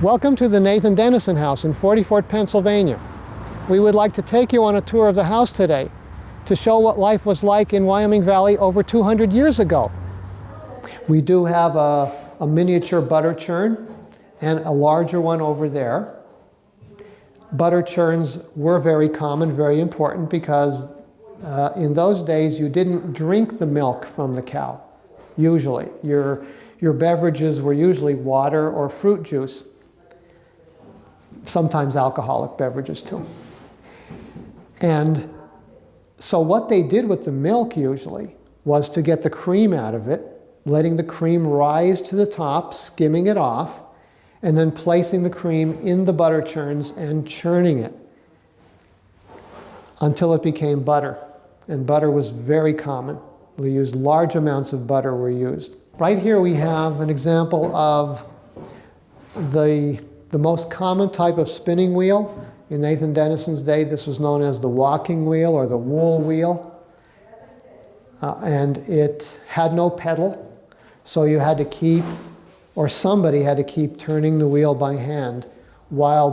Welcome to the Nathan Denison house in 40 Fort, Pennsylvania. We would like to take you on a tour of the house today to show what life was like in Wyoming Valley over 200 years ago. We do have a miniature butter churn and a larger one over there. Butter churns were very common, very important, because in those days you didn't drink the milk from the cow, usually. Your beverages were usually water or fruit juice. Sometimes alcoholic beverages too. And so what they did with the milk usually was to get the cream out of it, letting the cream rise to the top, skimming it off, and then placing the cream in the butter churns and churning it until it became butter. And butter was very common. We used large amounts of butter were used. Right here we have an example of the most common type of spinning wheel. In Nathan Denison's day, this was known as the walking wheel or the wool wheel. And it had no pedal, so you had to keep, or somebody had to keep turning the wheel by hand while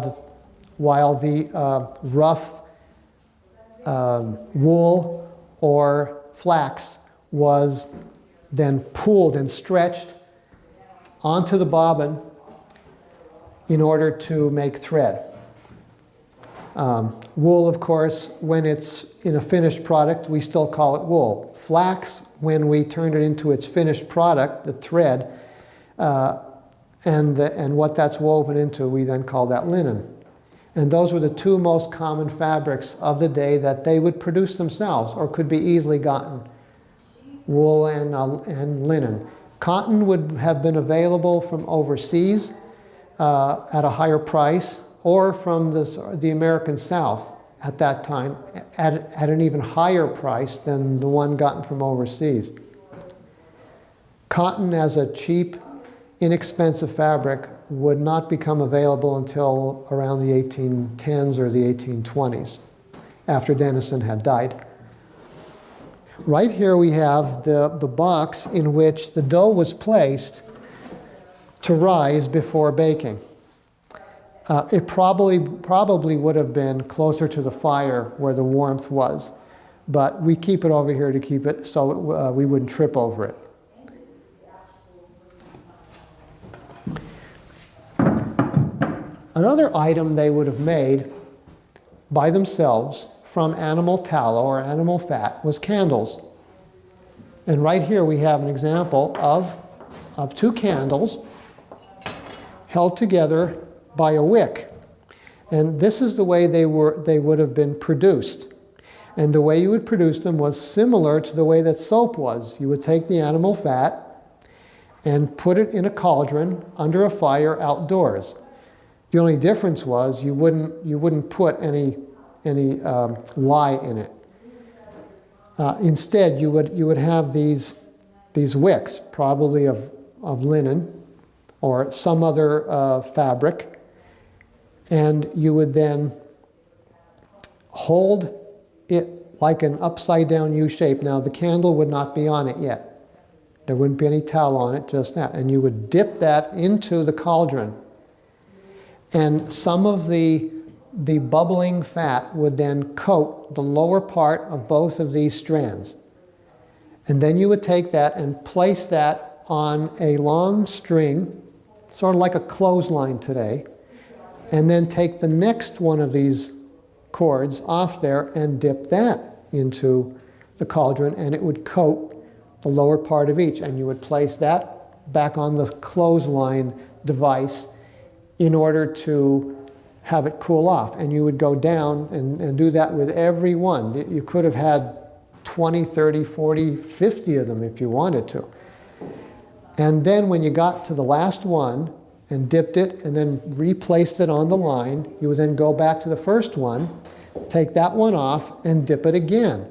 the rough wool or flax was then pulled and stretched onto the bobbin in order to make thread. Wool, of course, when it's in a finished product, we still call it wool. Flax, when we turn it into its finished product, the thread, and what that's woven into, we then call that linen. And those were the two most common fabrics of the day that they would produce themselves or could be easily gotten, wool and linen. Cotton would have been available from overseas at a higher price, or from the American South at that time at an even higher price than the one gotten from overseas. Cotton as a cheap, inexpensive fabric would not become available until around the 1810s or the 1820s, after Denison had died. Right here we have the box in which the dough was placed to rise before baking. It probably would have been closer to the fire where the warmth was, but we keep it over here to keep it so we wouldn't trip over it. Another item they would have made by themselves from animal tallow or animal fat was candles. And right here we have an example of two candles held together by a wick. And this is the way they would have been produced. And the way you would produce them was similar to the way that soap was. You would take the animal fat and put it in a cauldron under a fire outdoors. The only difference was you wouldn't put any lye in it. Instead, you would have these wicks, probably of linen or some other fabric, and you would then hold it like an upside down U shape. Now the candle would not be on it yet. There wouldn't be any towel on it, just that. And you would dip that into the cauldron. And some of the bubbling fat would then coat the lower part of both of these strands. And then you would take that and place that on a long string, sort of like a clothesline today, and then take the next one of these cords off there and dip that into the cauldron, and it would coat the lower part of each. And you would place that back on the clothesline device in order to have it cool off. And you would go down and do that with every one. You could have had 20, 30, 40, 50 of them if you wanted to. And then when you got to the last one and dipped it and then replaced it on the line, you would then go back to the first one, take that one off and dip it again.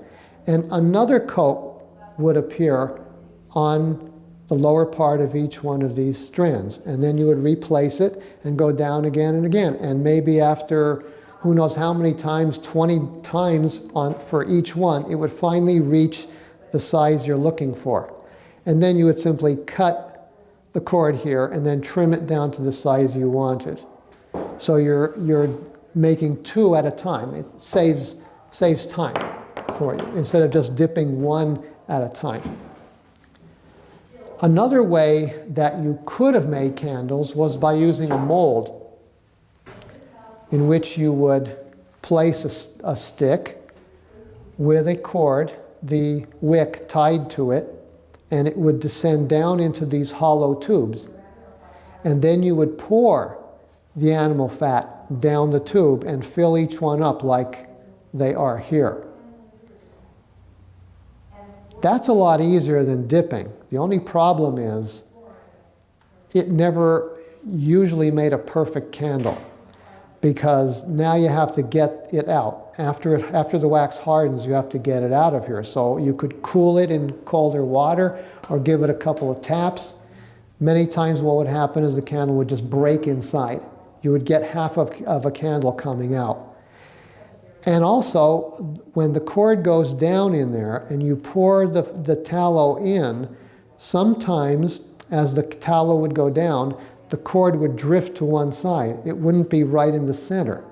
And another coat would appear on the lower part of each one of these strands. And then you would replace it and go down again and again. And maybe after who knows how many times, 20 times for each one, it would finally reach the size you're looking for. And then you would simply cut the cord here and then trim it down to the size you wanted. So you're making 2 at a time. It saves time for you instead of just dipping 1 at a time. Another way that you could have made candles was by using a mold in which you would place a stick with a cord, the wick tied to it, and it would descend down into these hollow tubes. And then you would pour the animal fat down the tube and fill each one up like they are here. That's a lot easier than dipping. The only problem is it never usually made a perfect candle, because now you have to get it out. After the wax hardens, you have to get it out of here. So you could cool it in colder water or give it a couple of taps. Many times what would happen is the candle would just break inside. You would get half of a candle coming out. And also, when the cord goes down in there and you pour the tallow in, sometimes as the tallow would go down, the cord would drift to one side. It wouldn't be right in the center.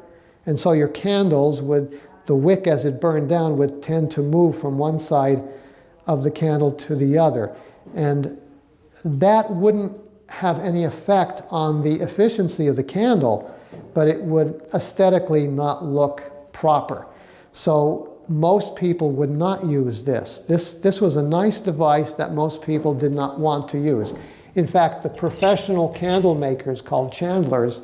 And so your candles would, the wick as it burned down would tend to move from one side of the candle to the other. And that wouldn't have any effect on the efficiency of the candle, but it would aesthetically not look proper. So most people would not use this. This was a nice device that most people did not want to use. In fact, the professional candle makers called chandlers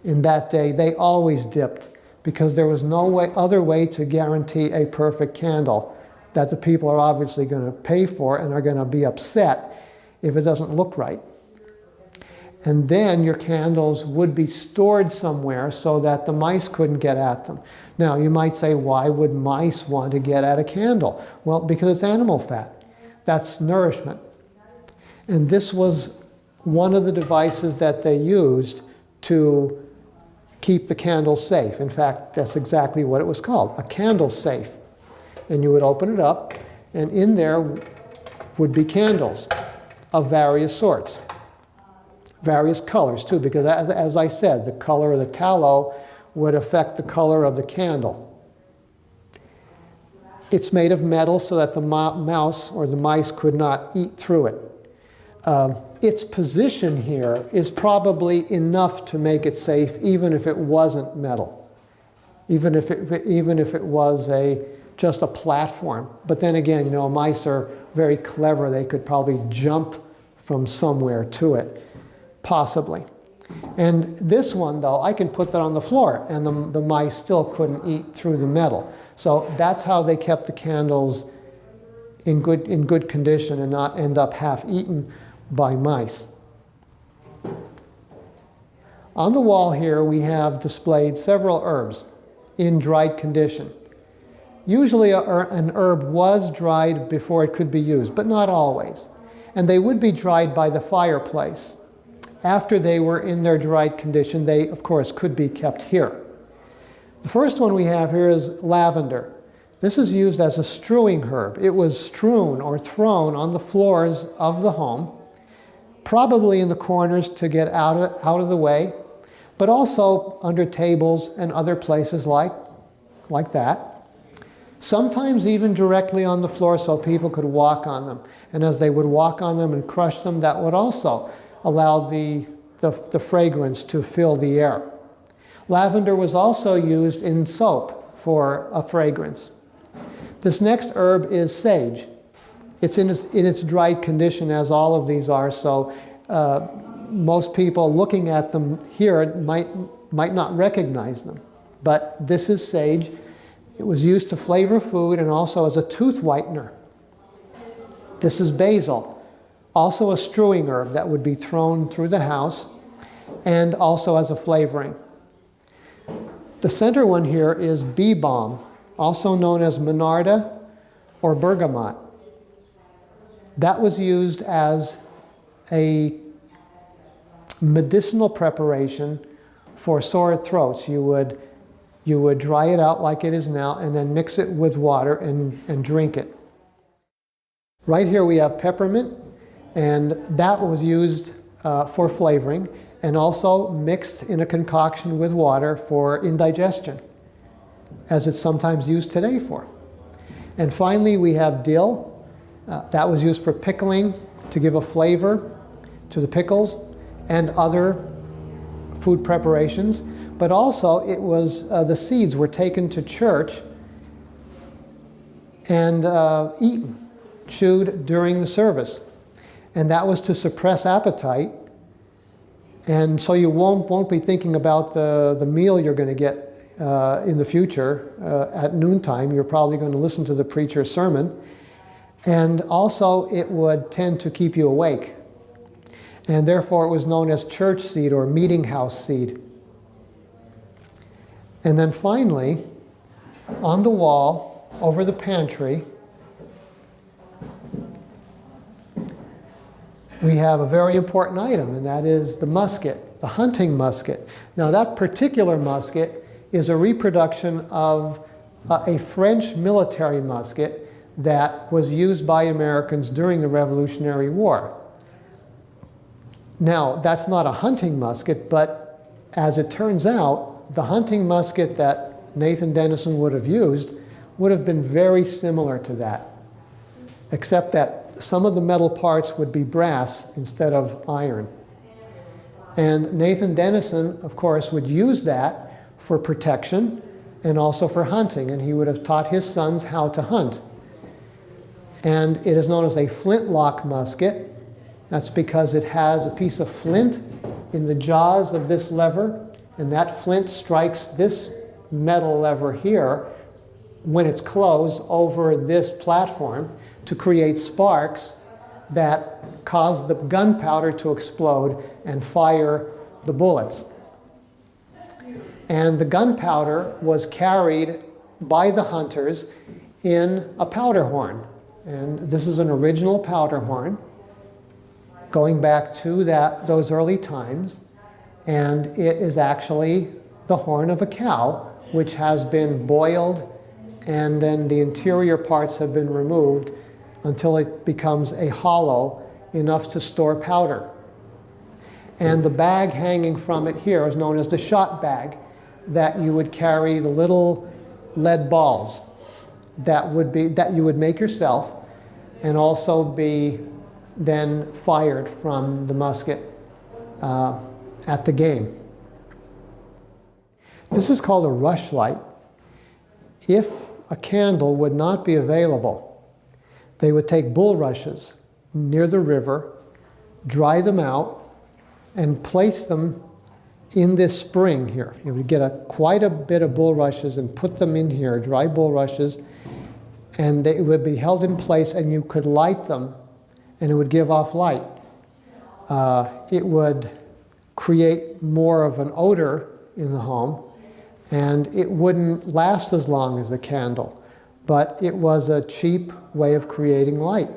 in that day, they always dipped because there was no other way to guarantee a perfect candle that the people are obviously going to pay for and are going to be upset if it doesn't look right. And then your candles would be stored somewhere so that the mice couldn't get at them. Now, you might say, why would mice want to get at a candle? Well, because it's animal fat. That's nourishment. And this was one of the devices that they used to keep the candle safe. In fact, that's exactly what it was called, a candle safe. And you would open it up, and in there would be candles of various sorts. Various colors too, because as I said, the color of the tallow would affect the color of the candle. It's made of metal so that the mouse or the mice could not eat through it. Its position here is probably enough to make it safe, even if it wasn't metal, even if it was just a platform. But then again, you know, mice are very clever. They could probably jump from somewhere to it. Possibly. And this one, though, I can put that on the floor, and the mice still couldn't eat through the metal. So that's how they kept the candles in good condition and not end up half-eaten by mice. On the wall here, we have displayed several herbs in dried condition. Usually an herb was dried before it could be used, but not always. And they would be dried by the fireplace. After they were in their dried condition, they, of course, could be kept here. The first one we have here is lavender. This is used as a strewing herb. It was strewn or thrown on the floors of the home, probably in the corners to get out of the way, but also under tables and other places like that. Sometimes even directly on the floor so people could walk on them. And as they would walk on them and crush them, that would also allow the fragrance to fill the air. Lavender was also used in soap for a fragrance. This next herb is sage. It's in its dried condition, as all of these are, so most people looking at them here might not recognize them. But this is sage. It was used to flavor food and also as a tooth whitener. This is basil. Also a strewing herb that would be thrown through the house, and also as a flavoring. The center one here is bee balm, also known as monarda or bergamot. That was used as a medicinal preparation for sore throats. You would dry it out like it is now and then mix it with water and drink it. Right here we have peppermint. And that was used for flavoring, and also mixed in a concoction with water for indigestion, as it's sometimes used today for. And finally, we have dill. That was used for pickling, to give a flavor to the pickles and other food preparations. But also, it was the seeds were taken to church and eaten, chewed during the service. And that was to suppress appetite. And so you won't be thinking about the meal you're going to get in the future at noontime. You're probably going to listen to the preacher's sermon. And also, it would tend to keep you awake. And therefore, it was known as church seed or meeting house seed. And then finally, on the wall, over the pantry, we have a very important item, and that is the musket, the hunting musket. Now, that particular musket is a reproduction of a French military musket that was used by Americans during the Revolutionary War. Now, that's not a hunting musket, but as it turns out, the hunting musket that Nathan Denison would have used would have been very similar to that, except that some of the metal parts would be brass instead of iron. And Nathan Denison, of course, would use that for protection and also for hunting, and he would have taught his sons how to hunt. And it is known as a flintlock musket. That's because it has a piece of flint in the jaws of this lever, and that flint strikes this metal lever here when it's closed over this platform to create sparks that cause the gunpowder to explode and fire the bullets. And the gunpowder was carried by the hunters in a powder horn. And this is an original powder horn going back to those early times. And it is actually the horn of a cow, which has been boiled, and then the interior parts have been removed until it becomes a hollow enough to store powder. And the bag hanging from it here is known as the shot bag, that you would carry the little lead balls that you would make yourself and also be then fired from the musket at the game. This is called a rushlight. If a candle would not be available, they would take bulrushes near the river, dry them out, and place them in this spring here. You would get quite a bit of bulrushes and put them in here, dry bulrushes, and they would be held in place, and you could light them, and it would give off light. It would create more of an odor in the home, and it wouldn't last as long as a candle, but it was a cheap way of creating light.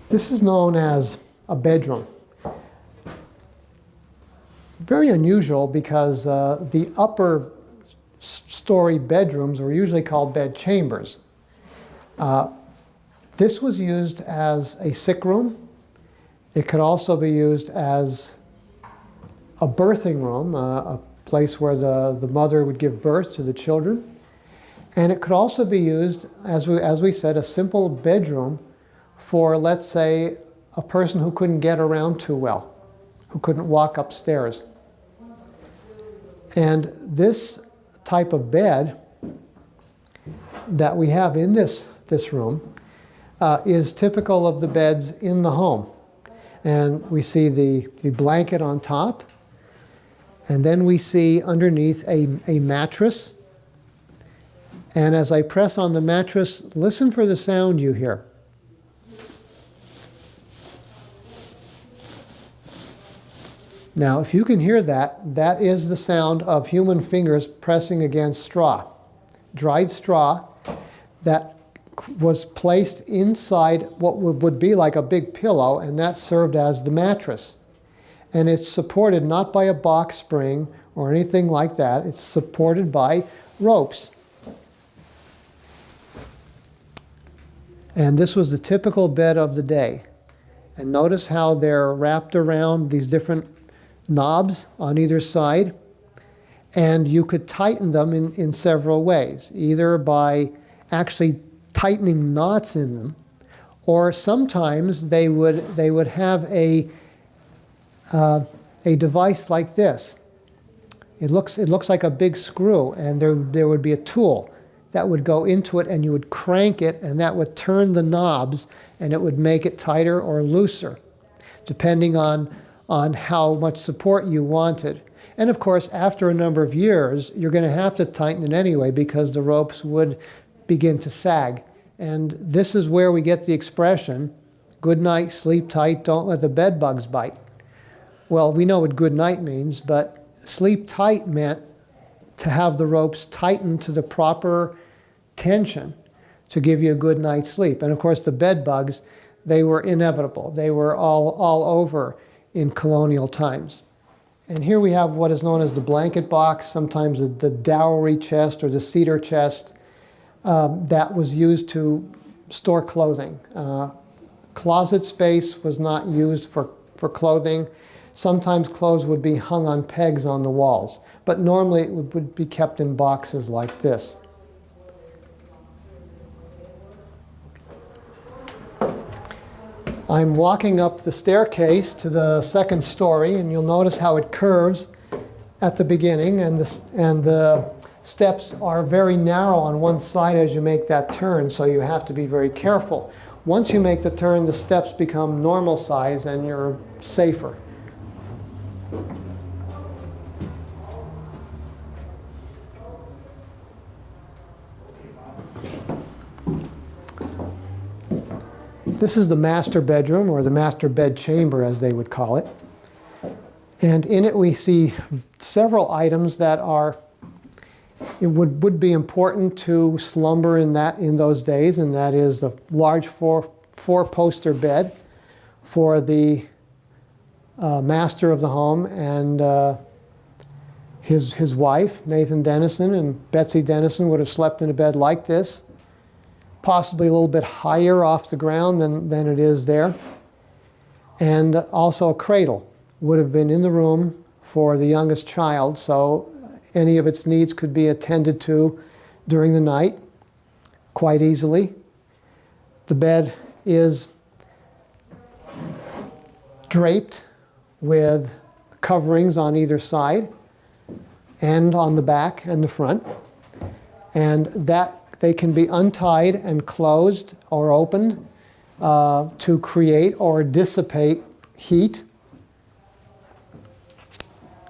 This is known as a bedroom. Very unusual because the upper story bedrooms were usually called bed chambers. This was used as a sick room. It could also be used as a birthing room, a place where the mother would give birth to the children. And it could also be used, as we said, a simple bedroom for, let's say, a person who couldn't get around too well, who couldn't walk upstairs. And this type of bed that we have in this room is typical of the beds in the home. And we see the blanket on top, and then we see underneath a mattress. And as I press on the mattress, listen for the sound you hear. Now, if you can hear that, that is the sound of human fingers pressing against straw. Dried straw that was placed inside what would be like a big pillow, and that served as the mattress. And it's supported not by a box spring or anything like that. It's supported by ropes. And this was the typical bed of the day. And notice how they're wrapped around these different knobs on either side. And you could tighten them in several ways, either by actually tightening knots in them, or sometimes they would have a device like this. It looks like a big screw, and there would be a tool that would go into it, and you would crank it, and that would turn the knobs, and it would make it tighter or looser, depending on how much support you wanted. And of course, after a number of years, you're going to have to tighten it anyway, because the ropes would begin to sag. And this is where we get the expression, good night, sleep tight, don't let the bed bugs bite. Well, we know what good night means, but sleep tight meant to have the ropes tightened to the proper tension to give you a good night's sleep. And of course, the bed bugs, they were inevitable. They were all over in colonial times. And here we have what is known as the blanket box, sometimes the dowry chest or the cedar chest that was used to store clothing. Closet space was not used for clothing. Sometimes clothes would be hung on pegs on the walls, but normally it would be kept in boxes like this. I'm walking up the staircase to the second story, and you'll notice how it curves at the beginning, and the steps are very narrow on one side as you make that turn, so you have to be very careful. Once you make the turn, the steps become normal size and you're safer. This is the master bedroom, or the master bed chamber as they would call it. And in it we see several items that would be important to slumber in those days, and that is the large four-poster bed for the master of the home and his wife, Nathan Denison, and Betsy Denison would have slept in a bed like this, possibly a little bit higher off the ground than it is there. And also a cradle would have been in the room for the youngest child, so any of its needs could be attended to during the night quite easily. The bed is draped with coverings on either side and on the back and the front, and that they can be untied and closed or opened to create or dissipate heat.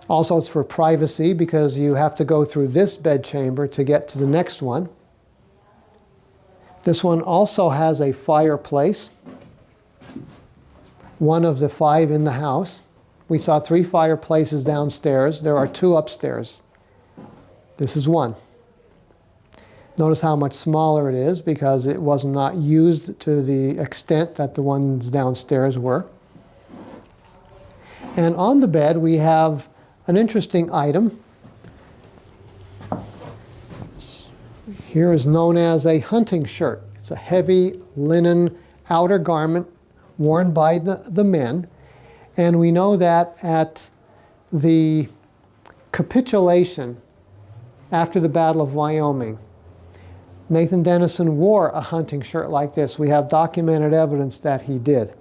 Also, it's for privacy because you have to go through this bed chamber to get to the next one. This one also has a fireplace, one of the 5 in the house. We saw 3 fireplaces downstairs. There are 2 upstairs. This is one. Notice how much smaller it is because it was not used to the extent that the ones downstairs were. And on the bed we have an interesting item. Here is known as a hunting shirt. It's a heavy linen outer garment worn by the men. And we know that at the capitulation after the Battle of Wyoming, Nathan Denison wore a hunting shirt like this. We have documented evidence that he did.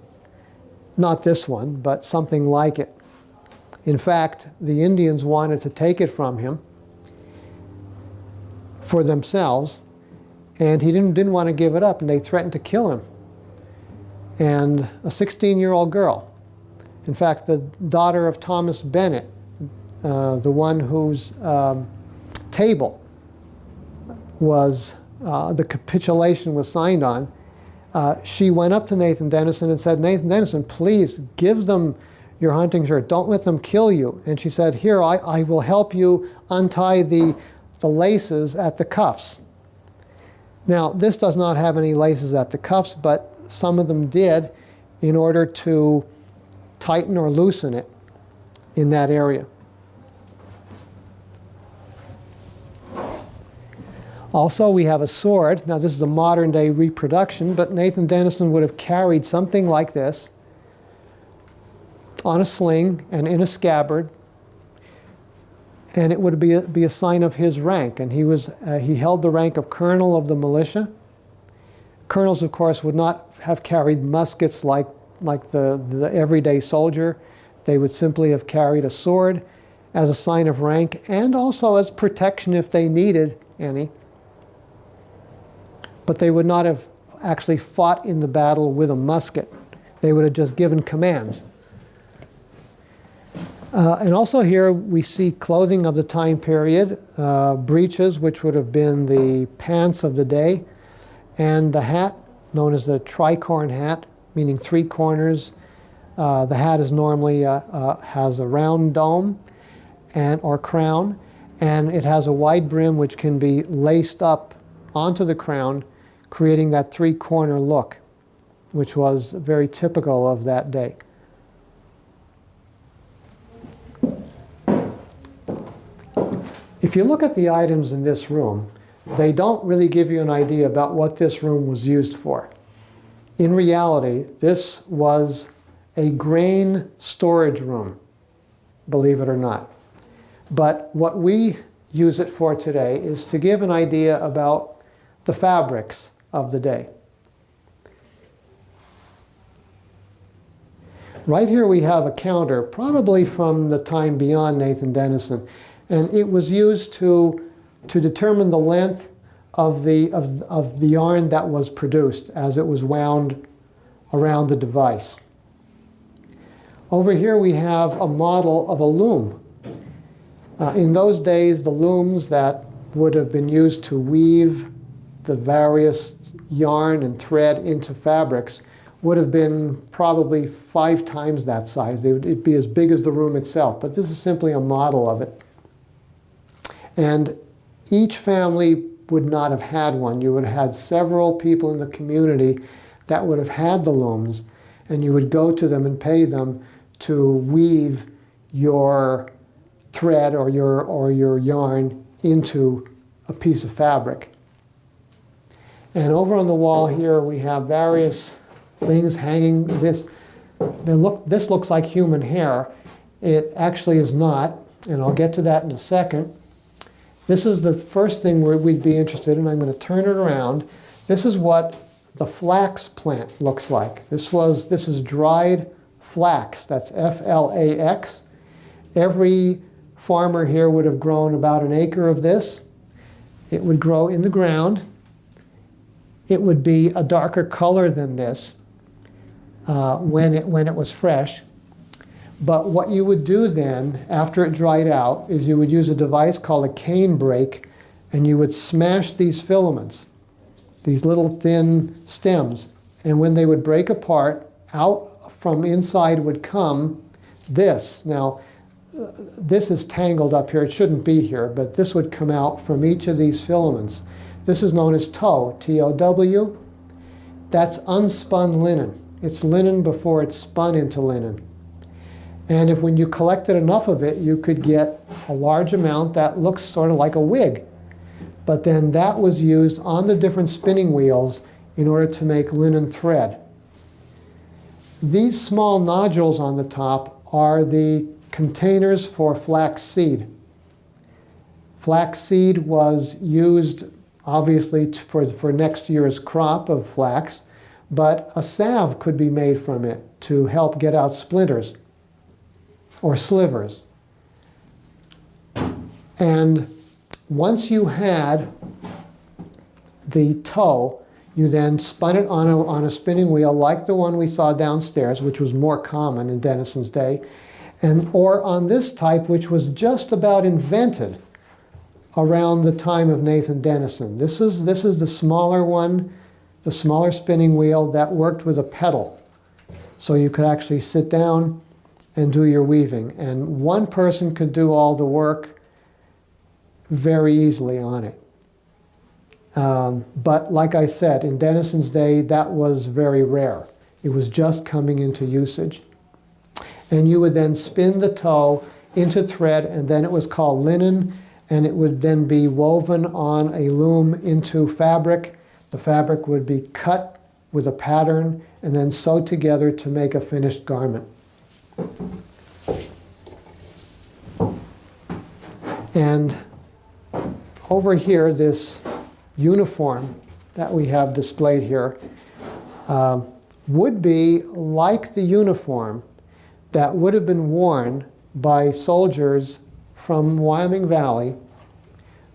Not this one, but something like it. In fact, the Indians wanted to take it from him for themselves, and he didn't want to give it up, and they threatened to kill him. And a 16-year-old girl, in fact, the daughter of Thomas Bennett, the one whose table was the capitulation was signed on, she went up to Nathan Denison and said, "Nathan Denison, please give them your hunting shirt. Don't let them kill you." And she said, "Here, I will help you untie the laces at the cuffs." Now, this does not have any laces at the cuffs, but some of them did in order to tighten or loosen it in that area. Also, we have a sword. Now, this is a modern day reproduction, but Nathan Denison would have carried something like this on a sling and in a scabbard, and it would be a sign of his rank. And he held the rank of colonel of the militia. Colonels, of course, would not have carried muskets like the everyday soldier. They would simply have carried a sword as a sign of rank and also as protection if they needed any. But they would not have actually fought in the battle with a musket. They would have just given commands. And also here we see clothing of the time period, breeches, which would have been the pants of the day, and the hat, known as the tricorn hat, meaning 3 corners. The hat is normally has a round dome or crown, and it has a wide brim which can be laced up onto the crown, creating that 3-corner look, which was very typical of that day. If you look at the items in this room, they don't really give you an idea about what this room was used for. In reality, this was a grain storage room, believe it or not. But what we use it for today is to give an idea about the fabrics of the day. Right here we have a counter, probably from the time beyond Nathan Denison, and it was used to determine the length of the yarn that was produced as it was wound around the device. Over here we have a model of a loom. In those days, the looms that would have been used to weave the various yarn and thread into fabrics would have been probably 5 times that size. It'd be as big as the room itself, but this is simply a model of it. And each family would not have had one. You would have had several people in the community that would have had the looms, and you would go to them and pay them to weave your thread or your yarn into a piece of fabric. And over on the wall here we have various things hanging. This looks like human hair. It actually is not, and I'll get to that in a second. This is the first thing we'd be interested in. I'm going to turn it around. This is what the flax plant looks like. This is dried flax. That's F-L-A-X. Every farmer here would have grown about an acre of this. It would grow in the ground. It would be a darker color than this when it was fresh. But what you would do then, after it dried out, is you would use a device called a cane brake, and you would smash these filaments, these little thin stems. And when they would break apart, out from inside would come this. Now, this is tangled up here. It shouldn't be here, but this would come out from each of these filaments. This is known as tow, T-O-W. That's unspun linen. It's linen before it's spun into linen. And if when you collected enough of it, you could get a large amount that looks sort of like a wig. But then that was used on the different spinning wheels in order to make linen thread. These small nodules on the top are the containers for flax seed. Flax seed was used obviously for next year's crop of flax, but a salve could be made from it to help get out splinters or slivers. And once you had the tow, you then spun it on a spinning wheel like the one we saw downstairs, which was more common in Denison's day, or on this type, which was just about invented around the time of Nathan Denison. This is the smaller one, the smaller spinning wheel that worked with a pedal. So you could actually sit down and do your weaving. And one person could do all the work very easily on it. But like I said, in Denison's day, that was very rare. It was just coming into usage. And you would then spin the tow into thread, and then it was called linen, and it would then be woven on a loom into fabric. The fabric would be cut with a pattern and then sewed together to make a finished garment. And over here, this uniform that we have displayed here would be like the uniform that would have been worn by soldiers from Wyoming Valley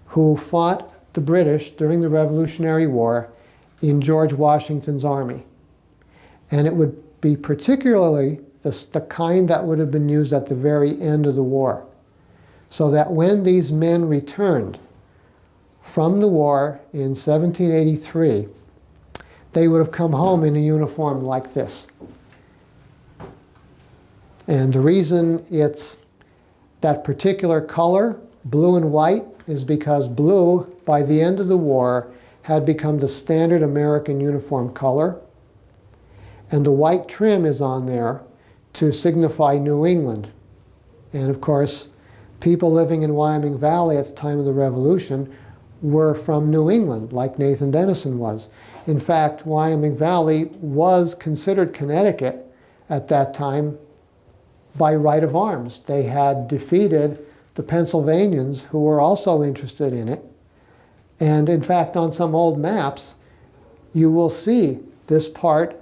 who fought the British during the Revolutionary War in George Washington's army. And it would be particularly the kind that would have been used at the very end of the war. So that when these men returned from the war in 1783, they would have come home in a uniform like this. And the reason it's that particular color, blue and white, is because blue, by the end of the war, had become the standard American uniform color. And the white trim is on there to signify New England. And of course, people living in Wyoming Valley at the time of the Revolution were from New England, like Nathan Denison was. In fact, Wyoming Valley was considered Connecticut at that time by right of arms. They had defeated the Pennsylvanians, who were also interested in it. And in fact, on some old maps, you will see this part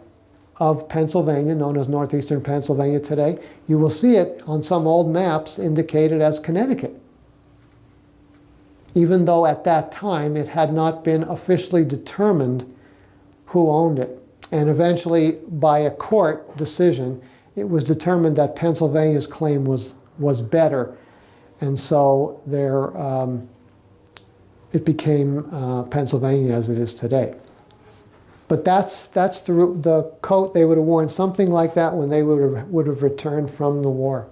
of Pennsylvania, known as northeastern Pennsylvania today. You will see it on some old maps indicated as Connecticut, even though at that time it had not been officially determined who owned it. And eventually, by a court decision, it was determined that Pennsylvania's claim was better. And so it became Pennsylvania as it is today. But that's the coat they would have worn, something like that when they would have returned from the war.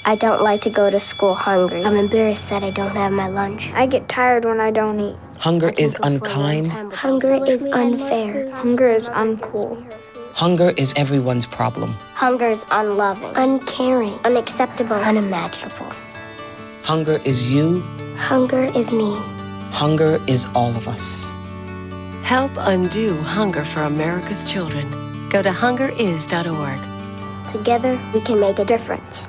I don't like to go to school hungry. I'm embarrassed that I don't have my lunch. I get tired when I don't eat. Hunger is unkind. Hunger is unfair. Hunger is uncool. Hunger is everyone's problem. Hunger is unloving, uncaring, unacceptable, unimaginable. Hunger is you. Hunger is me. Hunger is all of us. Help undo hunger for America's children. Go to hungeris.org. Together, we can make a difference.